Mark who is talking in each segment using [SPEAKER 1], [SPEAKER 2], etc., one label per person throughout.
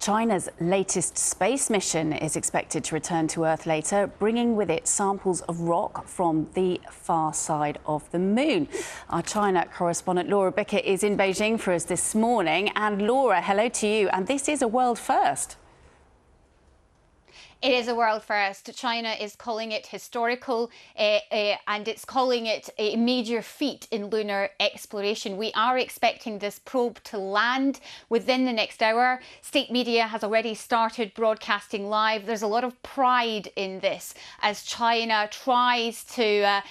[SPEAKER 1] China's latest space mission is expected to return to Earth later, bringing with it samples of rock from the far side of the moon. Our China correspondent Laura Bicker is in Beijing for us this morning. And Laura, hello to you. And this is a world first.
[SPEAKER 2] It is a world first. China is calling it historical and it's calling it a major feat in lunar exploration. We are expecting this probe to land within the next hour. State media has already started broadcasting live. There's a lot of pride in this as China tries to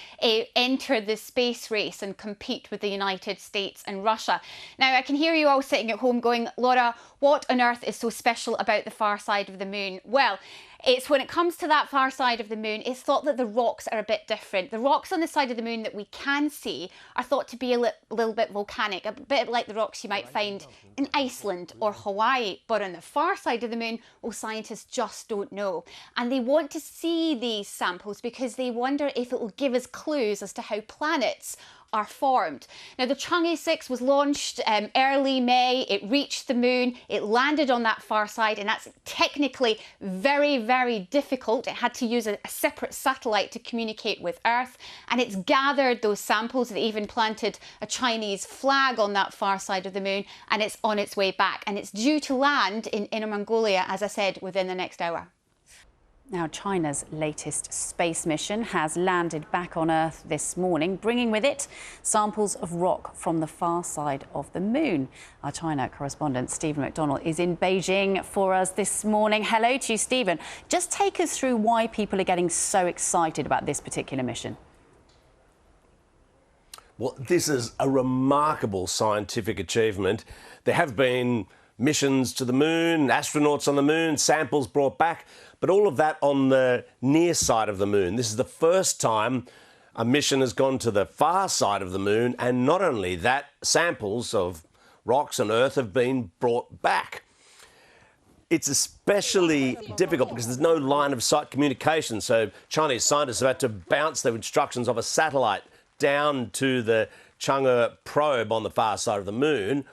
[SPEAKER 2] enter the space race and compete with the United States and Russia. Now, I can hear you all sitting at home going, Laura, what on earth is so special about the far side of the moon? Well, it's when it comes to that far side of the moon, it's thought that the rocks are a bit different. The rocks on the side of the moon that we can see are thought to be a little bit volcanic, a bit like the rocks you might find in Iceland or Hawaii. But on the far side of the moon, well, scientists just don't know. And they want to see these samples because they wonder if it will give us clues as to how planets are formed. Now, the Chang'e 6 was launched early May. It reached the moon. It landed on that far side, and that's technically very, very difficult. It had to use a separate satellite to communicate with Earth, and it's gathered those samples. It even planted a Chinese flag on that far side of the moon, and it's on its way back. And it's due to land in Inner Mongolia, as I said, within the next hour.
[SPEAKER 1] Now, China's latest space mission has landed back on Earth this morning, bringing with it samples of rock from the far side of the moon. Our China correspondent, Stephen McDonald, is in Beijing for us this morning. Hello to you, Stephen. Just take us through why people are getting so excited about this particular mission.
[SPEAKER 3] Well, this is a remarkable scientific achievement. There have been missions to the moon, astronauts on the moon, samples brought back, but all of that on the near side of the moon. This is the first time a mission has gone to the far side of the moon, and not only that, samples of rocks and Earth have been brought back. It's especially difficult because there's no line of sight communication, so Chinese scientists have had to bounce their instructions off a satellite down to the Chang'e probe on the far side of the moon.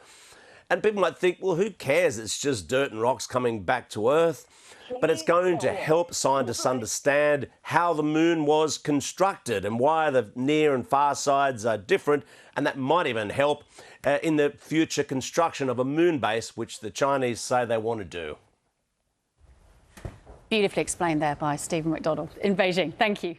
[SPEAKER 3] And people might think, well, who cares? It's just dirt and rocks coming back to Earth. But it's going to help scientists understand how the moon was constructed and why the near and far sides are different. And that might even help in the future construction of a moon base, which the Chinese say they want to do.
[SPEAKER 1] Beautifully explained there by Stephen McDonald in Beijing. Thank you.